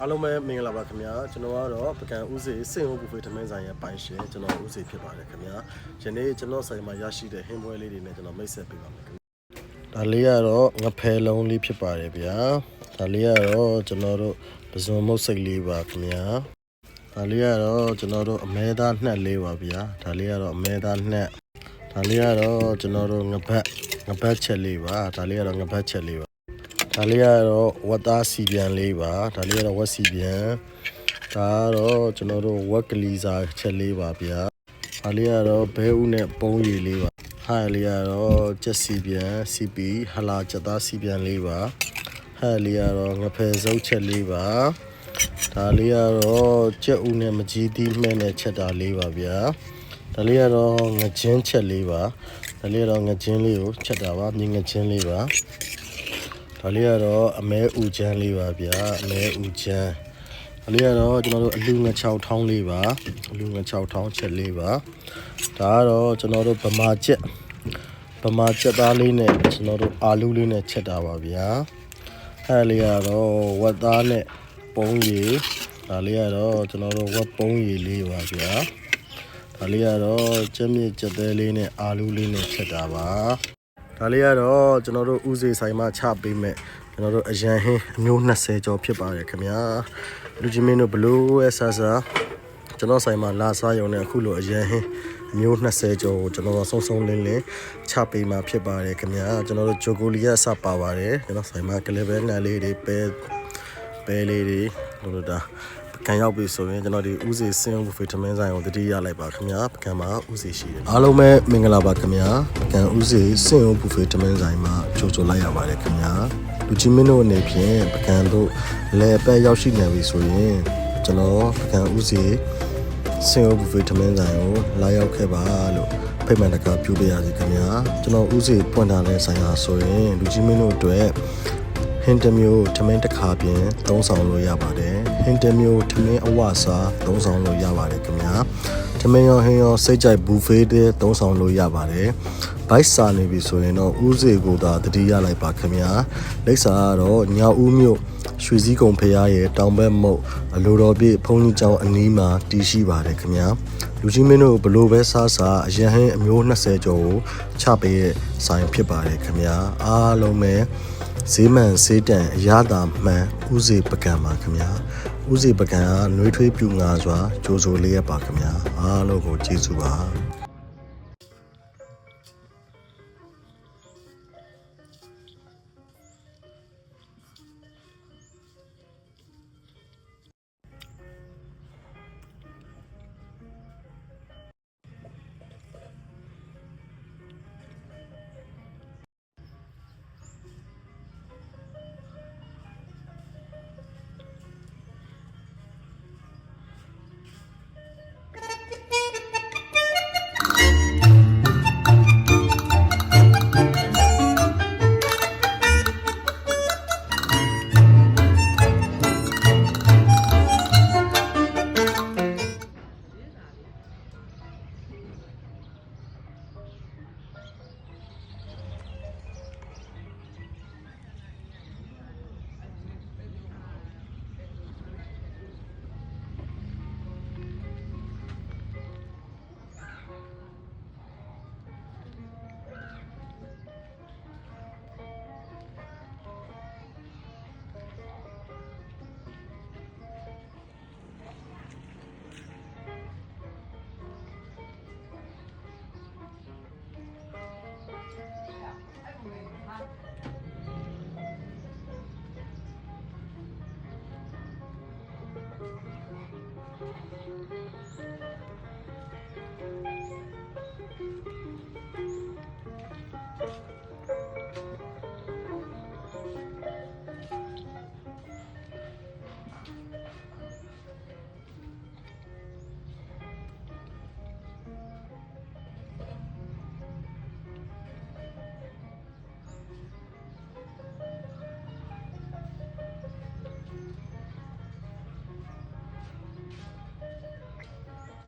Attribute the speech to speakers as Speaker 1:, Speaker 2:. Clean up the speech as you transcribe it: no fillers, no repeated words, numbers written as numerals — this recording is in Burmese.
Speaker 1: အားလုံးပဲမင်္ဂလာပါခင်ဗျာကျွန်တော်ကတော့ပကံဦးစီစင်ဟုတ်ဘူဖေးထမင်းဆိုင်ရဲ့ပိုင်ရှင်ကျွန်တော်ဦးစီဖြစ်ပါတယ်ခင်ဗျာယနေ့ကျွန်တော်ဆိုင်မှာရရှိတဲ့ဟင်းပွဲလေးတွေနဲ့ကျွန်တော်မိတ်ဆက်ပေးပါမယ်ခင်ဗျာဒါလေးကတော့ငဖဲလုံးလေးဖြစ်ပါတယ်ဗျာဒါလေးကတော့ကျွန်တော်တို့ပဇွန်မုတ်စိတ်လေးပါခင်ဗျာဒါလေးကတော့ကျွန်တော်တို့အမဲသားနှက်လေးပါဗျာဒါလေးကတော့အမဲသားနှက်ဒါလေးကတော့ကျွန်တော်တို့ငပတ်ချက်လေးပါဒါလေးကတော့ငပတ်ချက်လေးပါဒါလေးကတော့ဝတ်သားစီပြန်လေးပါဒါလေးကတော့ဝတ်စီပြန်ဒါကတော့ကျွန်တော်တို့ဝက်ကလီစာချက်လေးပါဗျာဒါလေးကတော့ဘဲဥနဲ့ပုံးရည်လေးပါဟာလေးကတော့ကြက်စီပြန်စီပီဟလာချက်သားစီပြန်လေးပါဟာလေးကတော့ငဖယ်စုပ်ချက်လေးပါဒါလေးကတော့ကြက်ဥနဲ့မကြီးသီးမှဲ့နဲ့ချက်တာလေးပါဗျာဒါလေးကတော့ငချင်းချက်လေးပါဒါလေးကတော့ငချင်းလေးကိုချက်တာပါမြင်းငချင်းလေးပါဒါလေးကတော့အမဲဥချမ်းလေးပါဗျာအမဲဥချမ်းဒါလေးကတော့ကျွန်တော်တို့အလူငချောက်ထောင်းလေးပါအလူငချောက်ထောင်းချက်လေးပါဒါကတော့ကျွန်တော်တို့ဗမာချက်သားလေးနဲ့ကျွန်တော်တို့အာလူလေးနဲ့ချက်တာပါဗျာအဲ့လေးကတော့ဝက်သားနဲ့ပုံးရည်ဒါလေးကတော့ကျွန်တော်တို့ဝက်ပုံးရည်လေးပါဗျာဒါလေးကတော့ကြက်မြင့်ကြက်သေးလေးနဲ့အာလူလေးနဲ့ချက်တာပါဒါလေးကတော့ကျွန်တော်တို့ဦးစီဆိုင်မှာချပေးမဲ့ကျွန်တော်တို့အရန်ဟင်းအမျိုး20ကျော်ဖြစ်ပါတယ်ခင်ဗျာလူကြီးမင်းတို့ဘလို့ရဲ့ဆာကျွန်တော်ဆိုင်မှာလာစားရုံနဲ့အခုလိုအရန်ဟင်းအမျိုး20ကျော်ကိုကျွန်တော်ဆုံးဆုံးလင်းချပေးမှာဖြစ်ပါတယ်ခင်ဗျာကျွန်တော်တို့ဂျိုကိုလီယာစပါပါတယ်ကျွန်တော်ဆိုင်မှာကလေးပဲနယ်လေးတွေပဲလေးတွေတို့ဒါခံရောက်ပြီဆိုရင်ကျွန်တော်ဒီဦးစီစင်ဘူဖေထမင်းဆိုင်ကိုတတိယလိုက်ပါခင်ဗျာပကံမှာဦးစီရှိတယ်အားလုံးပဲမင်္ဂလာပါခင်ဗျာပကံဦးစီစင်ဘူဖေထမင်းဆိုင်မှာကြိုးလိုက်ရပါတယ်ခင်ဗျာလူကြီးမင်းတို့အနေဖြင့်ပကံတို့လဲပဲရောက်ရှိနေပြီဆိုရင်ကျွန်တော်ပကံဦးစီစင်ဘူဖေထမင်းဆိုင်ကိုလာရောက်ခဲ့ပါလို့ဖိတ်မှန်တကာပြုပေးရစီခင်ဗျာကျွန်တော်ဦးစီပွင့်ထားတဲ့ဆိုင်ဟာဆိုရင်လူကြီးမင်းတို့အတွက်ဟင်းတစ်မျိုးထမင်းတစ်ခါပြင်သုံးဆောင်လို့ရပါတယ်ဟင်းတစ်မျိုးထမင်းအဝစားသုံးဆောင်လို့ရပါတယ်ခင်ဗျာထမင်းရောဟင်းရောစိတ်ကြိုက်ဘူဖေးတဲ့သုံးဆောင်လို့ရပါတယ်ဘိုက်စာနေပြီဆိုရင်တော့ဦးစီကိုသာတတိယလိုက်ပါခင်ဗျာလိပ်စာကတော့ညောင်ဦးမြို့ရွှေစည်းကုံဖရားရဲ့တောင်ဘက်မုတ်အလိုတော်ပြည့်ဘုန်းကြီးကျောင်းအနီးမှာတည်ရှိပါတယ်ခင်ဗျာလူကြီးမင်းတို့ဘလို့ပဲစားအရဟင်းအမျိုး20ကျော်ကိုချပေးရဲ့ဆိုင်ဖြစ်ပါတယ်ခင်ဗျာအားလုံးပဲဈေးမှန်ဈေးတန်အရသာမှန်ဦးစီပကံပါခင်ဗျာဦးစီပကံကနှွေးထွေးပြူငါစွာကြိုးစိုးလေးရပါခင်ဗျာအားလုံးကိုကျေးဇူးပါ